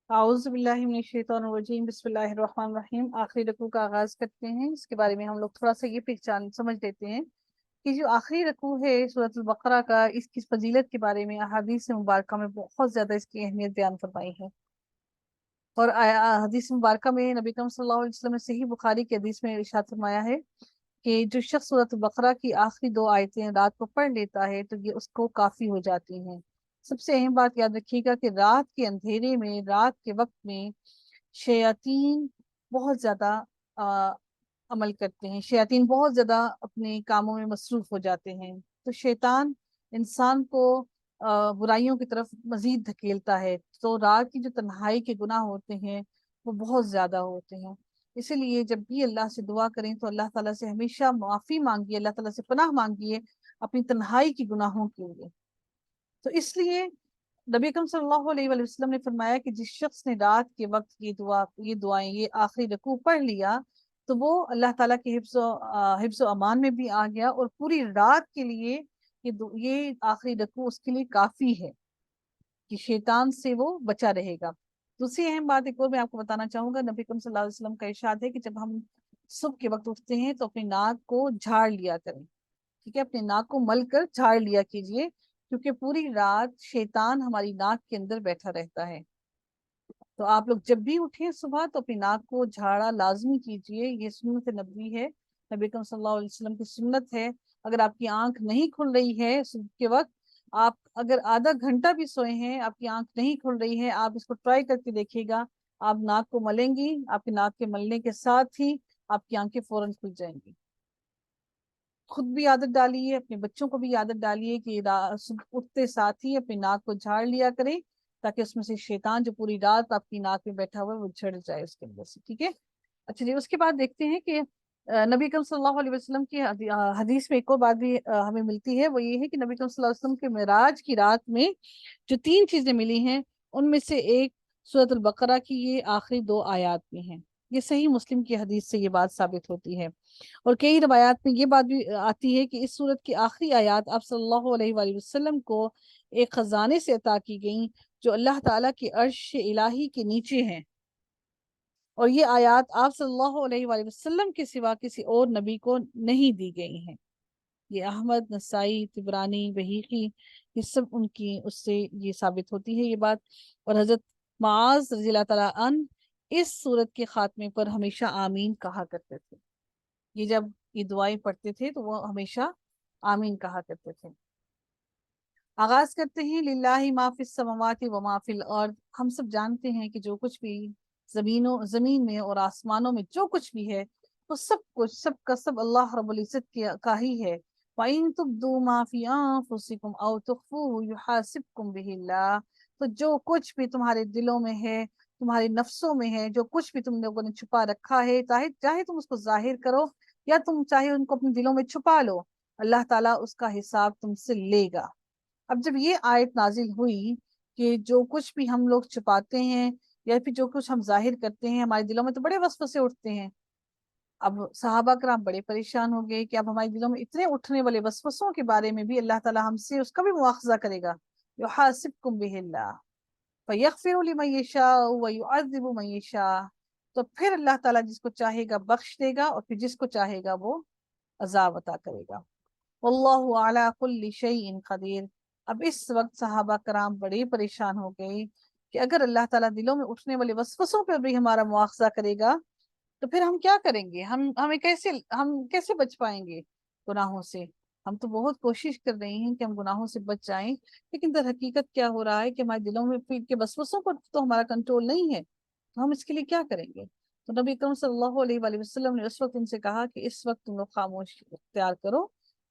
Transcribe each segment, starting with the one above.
आऊज़ु बिल्लाहि मिनश शैतानिर रजीम, बिस्मिल्लाहिर रहमानिर रहीम। आखिरी रकू का आगाज करते हैं। इसके बारे में हम लोग थोड़ा सा ये पहचान समझ लेते हैं कि जो आखिरी रकू है सूरत अल बकरा का, इसकी फजीलत के बारे में अहादीस मुबारका में बहुत ज्यादा इसकी अहमियत बयान फरमाई है। और हदीस मुबारका में नबी करीम सल्लल्लाहु अलैहि वसल्लम ने सही बुखारी की हदीस में इरशाद फरमाया है कि जो शख्स सूरत अल बकरा की आखिरी दो आयतें रात को पढ़ लेता है तो ये उसको काफी हो जाती हैं। सबसे अहम बात याद रखिएगा कि रात के अंधेरे में, रात के वक्त में शयातीन बहुत ज्यादा आ, अमल करते हैं। शयातीन बहुत ज्यादा अपने कामों में मसरूफ हो जाते हैं। तो शैतान इंसान को बुराइयों की तरफ मजीद धकेलता है। तो रात की जो तन्हाई के गुनाह होते हैं वो बहुत ज्यादा होते हैं। इसीलिए जब भी अल्लाह से दुआ करें तो अल्लाह ताला से हमेशा माफी मांगिए, अल्लाह ताला से पनाह मांगिए अपनी तन्हाई की गुनाहों के लिए। तो इसलिए नबी अकरम सल्लल्लाहु अलैहि वसल्लम ने फरमाया कि जिस शख्स ने रात के वक्त ये दुआएं, ये आखिरी रकू पढ़ लिया तो वो अल्लाह ताला के हिफ्ज़ व अमान में भी आ गया, और पूरी रात के लिए ये आखिरी रकू उसके लिए काफी है कि शैतान से वो बचा रहेगा। दूसरी अहम बात एक और मैं आपको बताना चाहूंगा। नबी अकरम सल्लल्लाहु अलैहि वसल्लम का इरशाद है कि जब हम सुबह के वक्त उठते हैं तो अपनी नाक को झाड़ लिया करें। ठीक है, अपने नाक को मल कर झाड़ लिया कीजिए, क्योंकि पूरी रात शैतान हमारी नाक के अंदर बैठा रहता है। तो आप लोग जब भी उठें सुबह तो अपनी नाक को झाड़ा लाजमी कीजिए। ये सुन्नत नबी है, नबी अकरम सल्लल्लाहु अलैहि वसल्लम की सुन्नत है। अगर आपकी आंख नहीं खुल रही है सुबह के वक्त, आप अगर आधा घंटा भी सोए हैं, आपकी आंख नहीं खुल रही है, आप इसको ट्राई करके देखिएगा। आप नाक को मलेंगी, आपकी नाक के मलने के साथ ही आपकी आंखें फौरन खुल जाएंगी। खुद भी आदत डालिए, अपने बच्चों को भी आदत डालिए कि सुबह उठते साथ ही अपनी नाक को झाड़ लिया करें, ताकि उसमें से शैतान जो पूरी रात आपकी नाक में बैठा हुआ है वो झड़ जाए उसके अंदर से। ठीक है। अच्छा जी, उसके बाद देखते हैं कि नबी करीम सल्लल्लाहु अलैहि वसल्लम की हदीस में एक और बात भी हमें मिलती है। वो ये है कि नबी करीम सल्लल्लाहु अलैहि वसल्लम के मेराज की रात में जो तीन चीजें मिली हैं उनमें से एक सूरत अल बकरा की ये आखिरी दो आयत में है। ये सही मुस्लिम की हदीस से ये बात साबित होती है। और कई रवायात में ये बात भी आती है कि इस सूरत की आखिरी आयत आप सल्लल्लाहु अलैहि वसल्लम को एक खजाने से अता की गई जो अल्लाह ताला की अर्श इलाही के नीचे हैं। और ये आयत आप सल्लल्लाहु अलैहि वसल्लम के सिवा किसी और नबी को नहीं दी गई हैं। ये अहमद, नसाई, तिबरानी, बहीकी, ये सब उनकी उससे ये साबित होती है ये बात। और हजरत माज रज़ी अल्लाह तआला अन इस सूरत के खात्मे पर हमेशा आमीन कहा करते थे। ये जब ये दुआएं पढ़ते थे तो वो हमेशा आमीन कहा करते थे। आगाज करते हैं। लिल्लाहि मा फिस समावाति व मा फिल अर्द। हम सब जानते हैं कि जो कुछ भी जमीन में और आसमानों में जो कुछ भी है वो सब कुछ, सब का सब अल्लाह रब्बुल इज्जत का ही है। वइन तुब्दू मा फी अनफुसिकुम औ तुख्फूहु युहासिबकुम बिहिल्लाह। तो जो कुछ भी तुम्हारे दिलों में है, तुम्हारे नफ्सों में है, जो कुछ भी तुम लोगों ने छुपा रखा है, चाहे चाहे तुम उसको जाहिर करो या तुम चाहे उनको अपने दिलों में छुपा लो, अल्लाह ताला उसका हिसाब तुमसे लेगा। अब जब ये आयत नाजिल हुई कि जो कुछ भी हम लोग छुपाते हैं या फिर जो कुछ हम जाहिर करते हैं, हमारे दिलों में तो बड़े वसवसे उठते हैं। अब सहाबा कराम बड़े परेशान हो गए कि अब हमारे दिलों में इतने उठने वाले वसवसों के बारे में भी अल्लाह ताला हमसे उसका भी मुआखजा करेगा। युहासिबकुम बिहिल्लाह फयगफिरु लिमन यशाअ व युअज़्ज़िबु मन यशाअ। तो फिर अल्लाह ताला जिसको चाहेगा बख्श देगा और फिर जिसको चाहेगा वो अजाब अता करेगा। वल्लाहु अला कुल्ली शैइन कदीर। अब इस वक्त सहाबा कराम बड़े परेशान हो गए कि अगर अल्लाह ताला दिलों में उठने वाले वसवसों पर भी हमारा मुआखजा करेगा तो फिर हम क्या करेंगे? हम कैसे बच पाएंगे गुनाहों से? हम तो बहुत कोशिश कर रहे हैं कि हम गुनाहों से बच जाएं, लेकिन दर हकीकत क्या हो रहा है कि हमारे दिलों में फिर के वसवसों पर तो हमारा कंट्रोल नहीं है। तो हम इसके लिए क्या करेंगे? तो नबी अकरम सल्लल्लाहु अलैहि वसल्लम ने उस वक्त उनसे कहा कि इस वक्त तुम लोग खामोश इख्तियार करो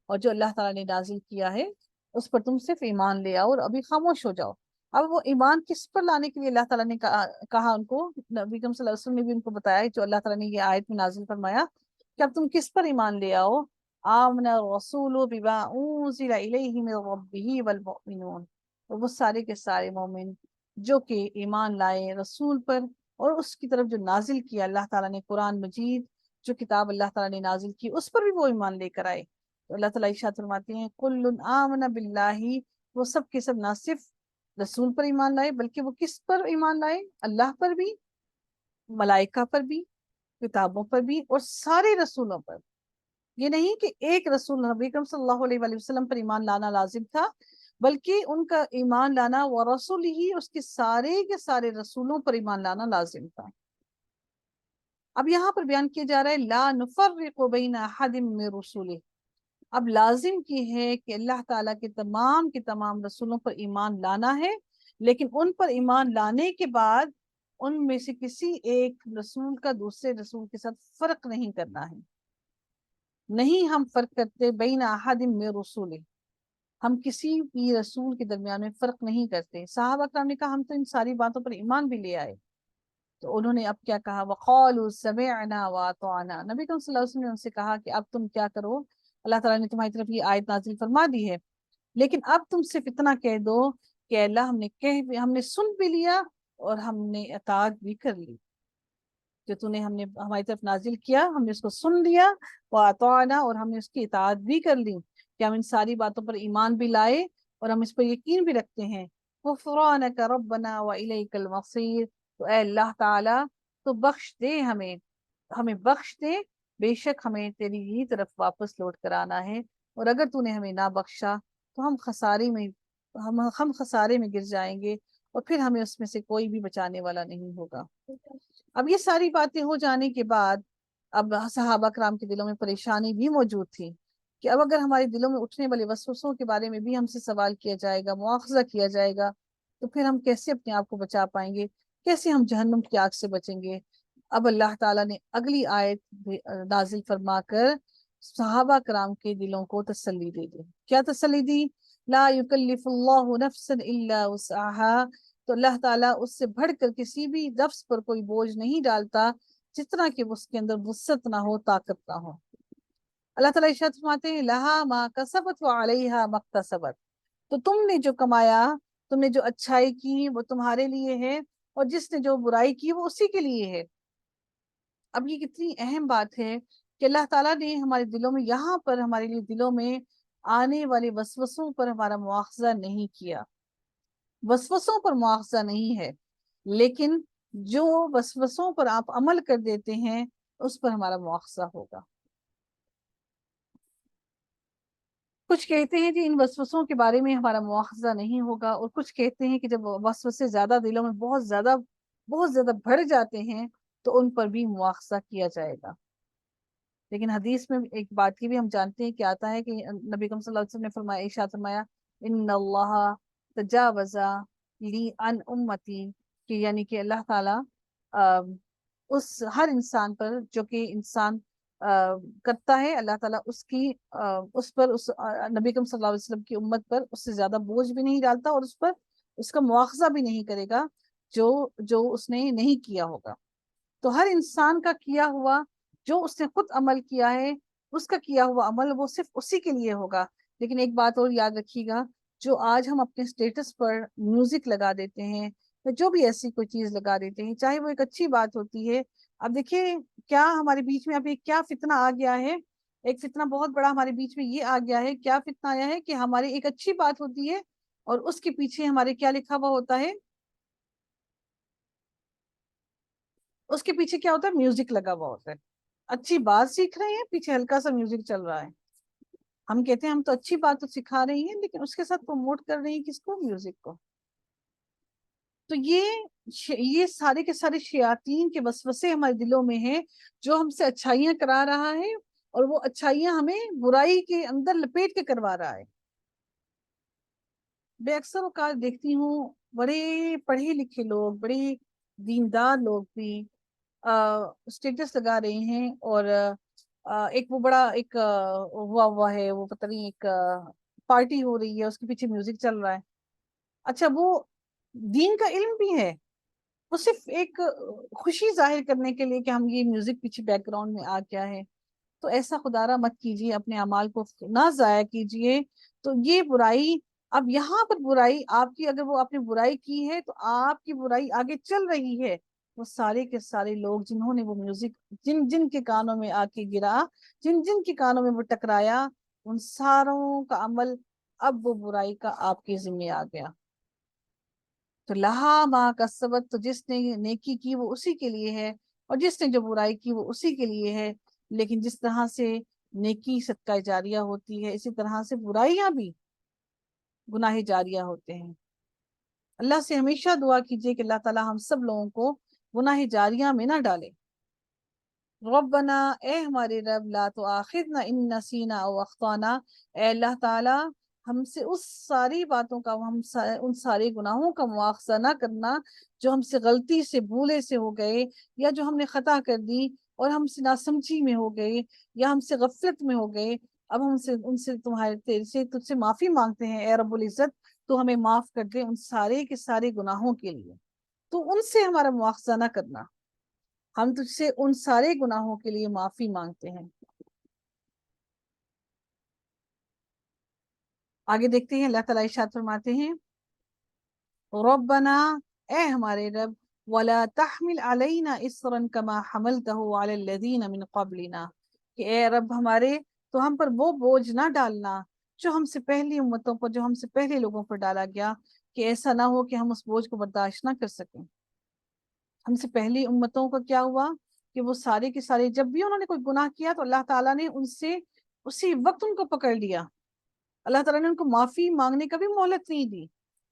और जो अल्लाह ताला ने नाजिल किया है उस पर तुम सिर्फ ईमान ले आओ और अभी खामोश हो जाओ। अब वो ईमान किस पर लाने के लिए अल्लाह ताला ने कहा उनको, नबी सल्लल्लाहु अलैहि वसल्लम ने भी उनको बताया जो अल्लाह ताला ने ये आयत में नाजिल फरमाया कि अब तुम किस पर ईमान ले आओ। आमना रसूलु बिमा उनज़िला इलैहि मिन रब्बिही वल मुमिनून। तो वो सारे के सारे मोमिन जो कि ईमान लाए रसूल पर और उसकी तरफ जो नाजिल किया अल्लाह ताला ने कुरान मजीद, जो किताब अल्लाह ताला ने नाजिल की उस पर भी वो ईमान लेकर आए। तो अल्लाह ताला इरशाद फरमाते हैं कुल्लुन आमना बिल्लाही, वो सब के सब ना सिर्फ रसूल पर ईमान लाए, बल्कि वो किस पर ईमान लाए? अल्लाह पर भी, मलाइका पर भी, किताबों पर भी, और सारे रसूलों पर। ये नहीं कि एक रसूल नबी अकरम सल्लल्लाहु अलैहि वसल्लम पर ईमान लाना लाजिम था, बल्कि उनका ईमान लाना व रसूल ही, उसके सारे के सारे रसूलों पर ईमान लाना लाजिम था। अब यहाँ पर बयान किया जा रहा है ला नुफर्रिकु बैन अहदिम मिन रुसुलिही। अब लाजिम की है कि अल्लाह ताला के तमाम रसूलों पर ईमान लाना है, लेकिन उन पर ईमान लाने के बाद उनमें से किसी एक रसूल का दूसरे रसूल के साथ फर्क नहीं करना है। नहीं हम फर्क करते बैन अहदिम मिन रुसुलिही, हम किसी भी रसूल के दरमियान में फर्क नहीं करते। साहबा करام ने कहा हम तो इन सारी बातों पर ईमान भी ले आए। तो उन्होंने अब क्या कहा? वक़ालू समिअना व अतअना। नबी सल्लल्लाहु अलैहि वसल्लम ने उनसे कहा कि अब तुम क्या करो, अल्लाह ताला ने तुम्हारी तरफ ये आयत नाजिल फरमा दी है, लेकिन अब तुम सिर्फ इतना कह दो कि अल्लाह हमने सुन भी लिया और हमने अताअत भी कर ली। जो तूने हमने हमारी तरफ नाजिल किया हमने उसको सुन लिया, व अतअना, और हमने उसकी इताअत भी कर ली, कि हम इन सारी बातों पर ईमान भी लाए और हम इस पर यकीन भी रखते हैं। गुफ़रानक रब्बना व इलैकल मसीर। तो ऐ अल्लाह ताला, तो बख्श दे हमें, हमें बख्श दे, बेशक हमें तेरी ही तरफ वापस लौट कर आना है। और अगर तूने हमें ना बख्शा तो हम खसारे में गिर जाएंगे, और फिर हमें उसमें से कोई भी बचाने वाला नहीं होगा। अब ये सारी बातें हो जाने के बाद अब सहाबा कराम के दिलों में परेशानी भी मौजूद थी कि अब अगर हमारे दिलों में उठने वाले वसवसों के बारे में भी हमसे सवाल किया जाएगा, मुआखजा किया जाएगा, तो फिर हम कैसे अपने आप को बचा पाएंगे, कैसे हम जहन्नुम की आग से बचेंगे? अब अल्लाह ताला ने अगली आयत नाजिल फरमाकर सहाबा कराम के दिलों को तसल्ली दे दी। क्या तसल्ली दी? ला युकल्लिफुल्लाहु नफ्सन इल्ला वुसअहा। तो अल्लाह ताला उससे बढ़कर किसी भी नफ्स पर कोई बोझ नहीं डालता जितना कि उसके अंदर वुसअत ना हो, ताकत ना हो। अल्लाह ताला इरशाद फरमाते हैं लहा मा कसबत व अलैहा मक्तसबत। तो तुमने जो कमाया, तुमने जो अच्छाई की वो तुम्हारे लिए है, और जिसने जो बुराई की वो उसी के लिए है। अब ये कितनी अहम बात है कि अल्लाह ताला ने हमारे दिलों में, यहाँ पर हमारे लिए दिलों में आने वाले वसवसों पर हमारा मुआखजा नहीं किया। वसवसों पर मुआखजा नहीं है, लेकिन जो वसवसों पर आप अमल कर देते हैं उस पर हमारा मुआखजा होगा। कुछ कहते हैं कि इन वसवसों के बारे में हमारा मुआखजा नहीं होगा, और कुछ कहते हैं कि जब वसवसे ज्यादा दिलों में बहुत ज्यादा बढ़ जाते हैं तो उन पर भी मुआखजा किया जाएगा। लेकिन हदीस में एक बात की भी हम जानते हैं कि आता है कि नबी सल्लल्लाहु अलैहि वसल्लम ने फरमाया, इरशाद फरमाया, इन्नल्लाह तजावज़ा ली अन उम्मती, कि यानी कि अल्लाह ताला अ, उस हर इंसान पर जो कि इंसान करता है, अल्लाह ताला उसकी उस पर उस नबी सल्लल्लाहु अलैहि वसल्लम की उम्मत पर उससे ज्यादा बोझ भी नहीं डालता, और उस पर उसका मुआखजा भी नहीं करेगा जो जो उसने नहीं किया होगा। तो हर इंसान का किया हुआ, जो उसने खुद अमल किया है, उसका किया हुआ अमल वो सिर्फ उसी के लिए होगा। लेकिन एक बात और याद रखिएगा, जो आज हम अपने स्टेटस पर म्यूजिक लगा देते हैं या जो भी ऐसी कोई चीज लगा देते हैं, चाहे वो एक अच्छी बात होती है। अब देखिए क्या हमारे बीच में अभी क्या फितना आ गया है। एक फितना बहुत बड़ा हमारे बीच में ये आ गया है, क्या फितना आया है कि हमारी एक अच्छी बात होती है और उसके पीछे हमारे क्या लिखा हुआ होता है, उसके पीछे क्या होता है, म्यूजिक लगा हुआ होता है। अच्छी बात सीख रहे हैं, पीछे हल्का सा म्यूजिक चल रहा है। हम कहते हैं हम तो अच्छी बात तो सिखा रही हैं, लेकिन उसके साथ प्रमोट कर रही हैं किसको? म्यूजिक को। तो ये सारे के सारे शयातीन के वसवसे हमारे दिलों में हैं, जो हमसे अच्छाइयां करा रहा है, और वो अच्छाइयां हमें बुराई के अंदर लपेट के करवा रहा है। मैं अक्सर औकात देखती हूँ बड़े पढ़े लिखे लोग, बड़े दीनदार लोग भी स्टेटस लगा रहे हैं, और एक वो बड़ा एक हुआ है, वो पता नहीं एक पार्टी हो रही है, उसके पीछे म्यूजिक चल रहा है। अच्छा, वो दीन का इल्म भी है, वो सिर्फ एक खुशी जाहिर करने के लिए कि हम ये म्यूजिक पीछे बैकग्राउंड में आ गया है। तो ऐसा खुदारा मत कीजिए, अपने अमाल को ना जाया कीजिए। तो ये बुराई, अब यहाँ पर बुराई आपकी, अगर वो आपने बुराई की है तो आपकी बुराई आगे चल रही है। वो सारे के सारे लोग जिन्होंने वो म्यूजिक, जिन जिन के कानों में आके गिरा, जिन जिन के कानों में वो टकराया, उन सारों का अमल अब वो बुराई का आपके जिम्मे आ गया। تو لہا ما کسبت، تو جس نے نیکی کی وہ اسی کے لیے ہے، اور جس نے جو برائی کی وہ اسی کے لیے ہے۔ لیکن جس طرح سے نیکی صدقہ جاریہ ہوتی ہے، اسی طرح سے برائیاں بھی گناہ جاریہ ہوتے ہیں۔ اللہ سے ہمیشہ دعا کیجیے کہ اللہ تعالی ہم سب لوگوں کو گناہ جاریہ میں نہ ڈالے۔ ربنا، اے ہمارے رب، لا تؤاخذنا ان نسینا او اخطانا، اے اللہ تعالی ہم سے اس ساری باتوں کا، ان سارے گناہوں کا مواخذہ نہ کرنا جو ہم سے غلطی سے، بھولے سے ہو گئے، یا جو ہم نے خطا کر دی اور ہم سے ناسمجھی میں ہو گئے، یا ہم سے غفلت میں ہو گئے۔ اب ہم سے ان سے تیرے سے تجھ سے معافی مانگتے ہیں اے رب العزت، تو ہمیں معاف کر دے ان سارے کے سارے گناہوں کے لیے، تو ان سے ہمارا مواخذہ نہ کرنا، ہم تجھ سے ان سارے گناہوں کے لیے معافی مانگتے ہیں۔ آگے دیکھتے ہیں، اللہ تعالیٰ ارشاد فرماتے ہیں ربنا، اے ہمارے رب، ولا تحمل علینا اسرا کما حملته علی الذین من قبلنا، کہ اے رب ہمارے، تو ہم پر وہ بوجھ نہ ڈالنا جو ہم سے پہلی امتوں پر، جو ہم سے پہلے لوگوں پر ڈالا گیا، کہ ایسا نہ ہو کہ ہم اس بوجھ کو برداشت نہ کر سکیں۔ ہم سے پہلی امتوں کا کیا ہوا کہ وہ سارے کے سارے جب بھی انہوں نے کوئی گناہ کیا تو اللہ تعالیٰ نے ان سے اسی وقت ان کو پکڑ لیا، اللہ تعالیٰ نے ان کو معافی مانگنے کا بھی مہلت نہیں دی،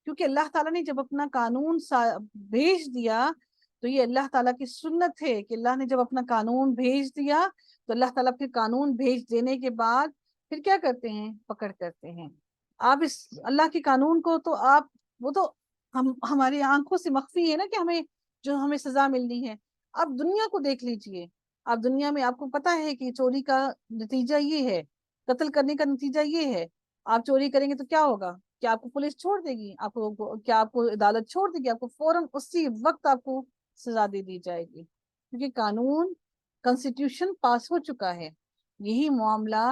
کیونکہ اللہ تعالیٰ نے جب اپنا قانون بھیج دیا، تو یہ اللہ تعالیٰ کی سنت ہے کہ اللہ نے جب اپنا قانون بھیج دیا تو اللہ تعالیٰ پھر قانون بھیج دینے کے بعد پھر کیا کرتے ہیں؟ پکڑ کرتے ہیں۔ آپ اس اللہ کے قانون کو تو آپ، وہ تو ہماری آنکھوں سے مخفی ہے نا کہ ہمیں سزا ملنی ہے۔ آپ دنیا کو دیکھ لیجئے، آپ دنیا میں آپ کو پتا ہے کہ چوری کا نتیجہ یہ ہے، قتل کرنے کا نتیجہ یہ ہے، آپ چوری کریں گے تو کیا ہوگا؟ کیا آپ کو پولیس چھوڑ دے گی؟ کیا آپ کو عدالت چھوڑ دے گی؟ آپ کو فوراً اسی وقت آپ کو سزا دے دی جائے گی، کیونکہ قانون، کنسٹیٹیوشن پاس ہو چکا ہے۔ یہی معاملہ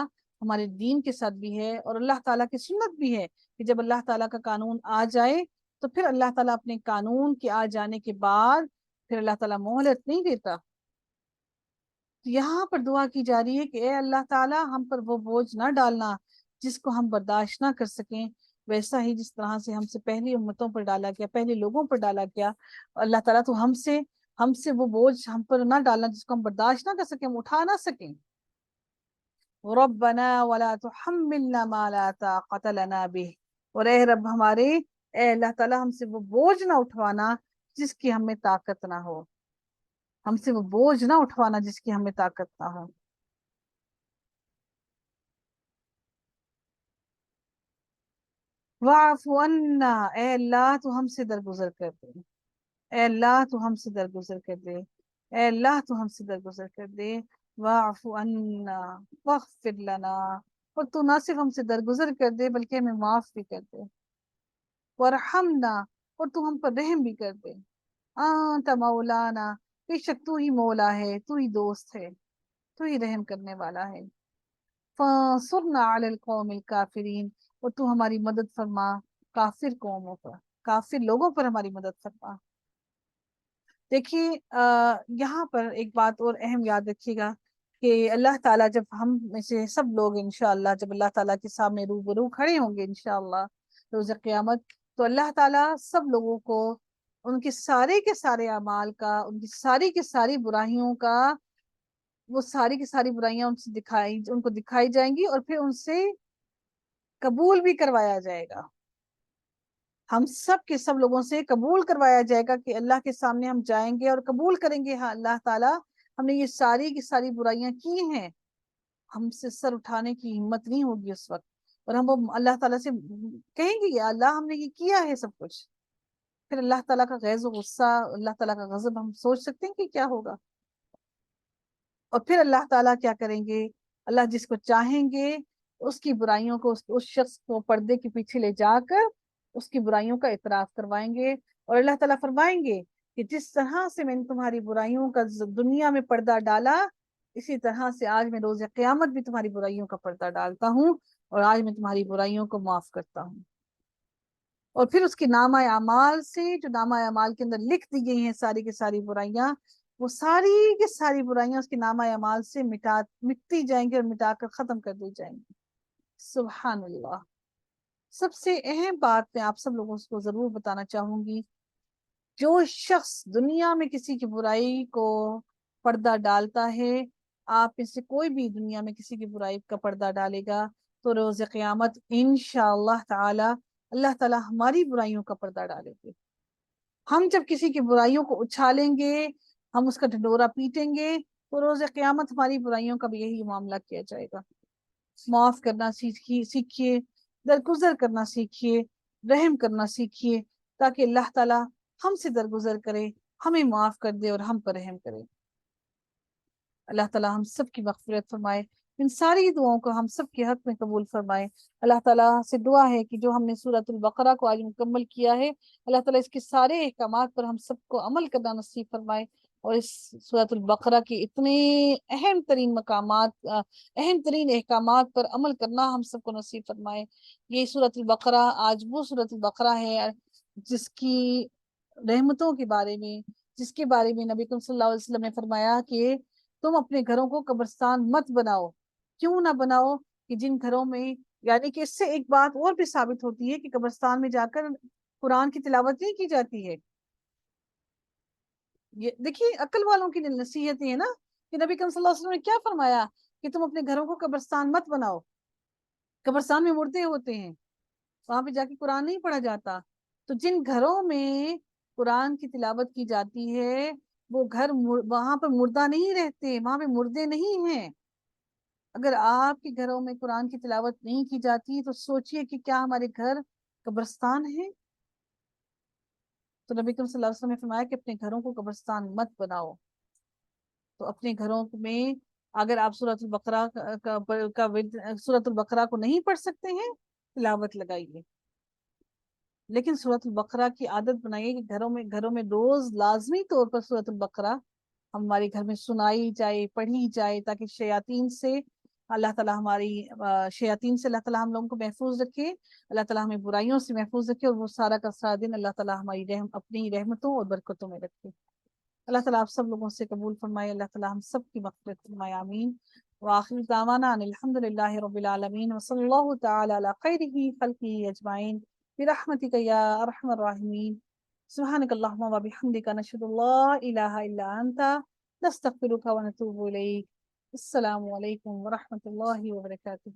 ہمارے دین کے ساتھ بھی ہے، اور اللہ تعالیٰ کی سنت بھی ہے کہ جب اللہ تعالیٰ کا قانون آ جائے تو پھر اللہ تعالیٰ اپنے قانون کے آ جانے کے بعد پھر اللہ تعالیٰ مہلت نہیں دیتا۔ یہاں پر دعا کی جا رہی ہے کہ اے اللہ تعالیٰ ہم پر وہ بوجھ نہ ڈالنا جس کو ہم برداشت نہ کر سکیں، ویسا ہی جس طرح سے ہم سے پہلی امتوں پر ڈالا گیا، پہلے لوگوں پر ڈالا گیا۔ اللہ تعالیٰ تو ہم سے وہ بوجھ ہم پر نہ ڈالنا جس کو ہم برداشت نہ کر سکیں، ہم اٹھا نہ سکیں۔ ربنا ولا تحملنا ما لا طاقت لنا به، اور اے رب ہمارے، اے اللہ تعالیٰ ہم سے وہ بوجھ نہ اٹھوانا جس کی ہمیں طاقت نہ ہو، ہم سے وہ بوجھ نہ اٹھوانا جس کی ہمیں طاقت نہ ہو۔ واعف عنا، اے اللہ تو ہم سے درگزر کر دے، اے اللہ تو ہم سے درگزر کر دے، اے اللہ تو ہم سے درگزر کر دے۔ واعف عنا واغفر لنا، اور تو نہ صرف ہم سے درگزر کر دے بلکہ ہمیں معاف بھی کر دے۔ وارحمنا، اور تو ہم پر رحم بھی کر دے۔ انت مولانا، بے شک تو ہی مولا ہے، تو ہی دوست ہے، تو ہی رحم کرنے والا ہے۔ فانصرنا علی القوم الکافرین، اور تو ہماری مدد فرما کافر قوموں پر، کافر لوگوں پر ہماری مدد فرما۔ دیکھیے یہاں پر ایک بات اور اہم یاد رکھیے گا کہ اللہ تعالیٰ جب ہم میں سے سب لوگ انشاءاللہ جب اللہ تعالیٰ کے سامنے روبرو کھڑے ہوں گے انشاءاللہ روز قیامت، تو اللہ تعالیٰ سب لوگوں کو ان کے سارے کے سارے اعمال کا، ان کی ساری کی ساری برائیوں کا، وہ ساری کی ساری برائیاں ان کو دکھائی جائیں گی، اور پھر ان سے قبول بھی کروایا جائے گا۔ ہم سب کے سب لوگوں سے قبول کروایا جائے گا کہ اللہ کے سامنے ہم جائیں گے اور قبول کریں گے، ہاں اللہ تعالیٰ ہم نے یہ ساری کی ساری برائیاں کی ہیں، ہم سے سر اٹھانے کی ہمت نہیں ہوگی اس وقت، اور ہم وہ اللہ تعالیٰ سے کہیں گے یا اللہ ہم نے یہ کیا ہے سب کچھ، پھر اللہ تعالیٰ کا غیظ و غصہ، اللہ تعالیٰ کا غضب ہم سوچ سکتے ہیں کہ کیا ہوگا۔ اور پھر اللہ تعالیٰ کیا کریں گے؟ اللہ جس کو چاہیں گے اس کی برائیوں کو، اس شخص کو پردے کے پیچھے لے جا کر اس کی برائیوں کا اعتراف کروائیں گے، اور اللہ تعالیٰ فرمائیں گے کہ جس طرح سے میں نے تمہاری برائیوں کا دنیا میں پردہ ڈالا، اسی طرح سے آج میں روز قیامت بھی تمہاری برائیوں کا پردہ ڈالتا ہوں، اور آج میں تمہاری برائیوں کو معاف کرتا ہوں۔ اور پھر اس کے نامہ اعمال سے، جو نامہ اعمال کے اندر لکھ دی گئی ہیں ساری کی ساری برائیاں، وہ ساری کی ساری برائیاں اس کے نامہ اعمال سے مٹتی جائیں گی اور مٹا کر ختم کر دی جائیں گی۔ سبحان اللہ۔ سب سے اہم بات میں آپ سب لوگوں کو ضرور بتانا چاہوں گی جو شخص دنیا میں کسی کی برائی کو پردہ ڈالتا ہے، آپ میں سے کوئی بھی دنیا میں کسی کی برائی کا پردہ ڈالے گا تو روز قیامت انشاءاللہ تعالی اللہ تعالی ہماری برائیوں کا پردہ ڈالیں گے۔ ہم جب کسی کی برائیوں کو اچھالیں گے، ہم اس کا ڈنڈورا پیٹیں گے، تو روز قیامت ہماری برائیوں کا بھی یہی معاملہ کیا جائے گا۔ معاف کرنا سیکھیے، درگزر کرنا سیکھیے، رحم کرنا سیکھیے، تاکہ اللہ تعالی ہم سے درگزر کرے، ہمیں معاف کر دے اور ہم پر رحم کرے۔ اللہ تعالیٰ ہم سب کی مغفرت فرمائے، ان ساری دعاؤں کو ہم سب کے حق میں قبول فرمائے۔ اللہ تعالیٰ سے دعا ہے کہ جو ہم نے سورۃ البقرہ کو آج مکمل کیا ہے، اللہ تعالیٰ اس کے سارے احکامات پر ہم سب کو عمل کرنا نصیب فرمائے، اور اس سورۃ البقرہ کے اتنے اہم ترین مقامات، اہم ترین احکامات پر عمل کرنا ہم سب کو نصیب فرمائے۔ یہ سورۃ البقرہ آج وہ سورۃ البقرہ ہے جس کی رحمتوں کے بارے میں، جس کے بارے میں نبی صلی اللہ علیہ وسلم نے فرمایا کہ تم اپنے گھروں کو قبرستان مت بناؤ۔ کیوں نہ بناؤ؟ کہ جن گھروں میں، یعنی کہ اس سے ایک بات اور بھی ثابت ہوتی ہے کہ قبرستان میں جا کر قرآن کی تلاوت نہیں کی جاتی ہے۔ یہ دیکھیے عقل والوں کی نصیحتیں ہیں نا، کہ نبی صلی اللہ علیہ وسلم نے کیا فرمایا کہ تم اپنے گھروں کو قبرستان مت بناؤ۔ قبرستان میں مردے ہوتے ہیں، وہاں پہ جا کے قرآن نہیں پڑھا جاتا۔ تو جن گھروں میں قرآن کی تلاوت کی جاتی ہے وہ گھر وہاں پہ مردہ نہیں رہتے، وہاں پہ مردے نہیں ہیں۔ اگر آپ کے گھروں میں قرآن کی تلاوت نہیں کی جاتی تو سوچئے کہ کیا ہمارے گھر قبرستان ہیں؟ تو نبی صلی اللہ علیہ وسلم نے فرمایا کہ اپنے گھروں کو قبرستان مت بناؤ۔ تو اپنے گھروں میں اگر آپ سورۃ البقرہ سورۃ البقرہ کو نہیں پڑھ سکتے ہیں، تلاوت لگائیے، لیکن سورۃ البقرہ کی عادت بنائیے کہ گھروں میں روز لازمی طور پر سورۃ البقرہ ہمارے گھر میں سنائی جائے، پڑھی جائے، تاکہ شیاطین سے اللہ تعالیٰ ہم لوگوں کو محفوظ رکھے، اللہ تعالیٰ ہمیں برائیوں سے محفوظ رکھے، اور وہ سارا کا سارا دن اللہ تعالیٰ ہماری اپنی رحمتوں اور برکتوں میں رکھے۔ اللہ تعالیٰ آپ سب لوگوں سے قبول فرمائے، اللہ تعالیٰ ہم سب کی مغفرت فرمائے، آمین۔ وآخر دعوانا ان الحمد للہ رب العالمین، وصلی اللہ تعالی علی خیرہ خلقہ اجمعین برحمتک یا ارحم الراحمین۔ سبحانک اللہم وبحمدک، نشہد ان لا الہ الا انت، نستغفرک ونتوب الیک۔ السلام علیکم ورحمۃ اللہ وبرکاتہ۔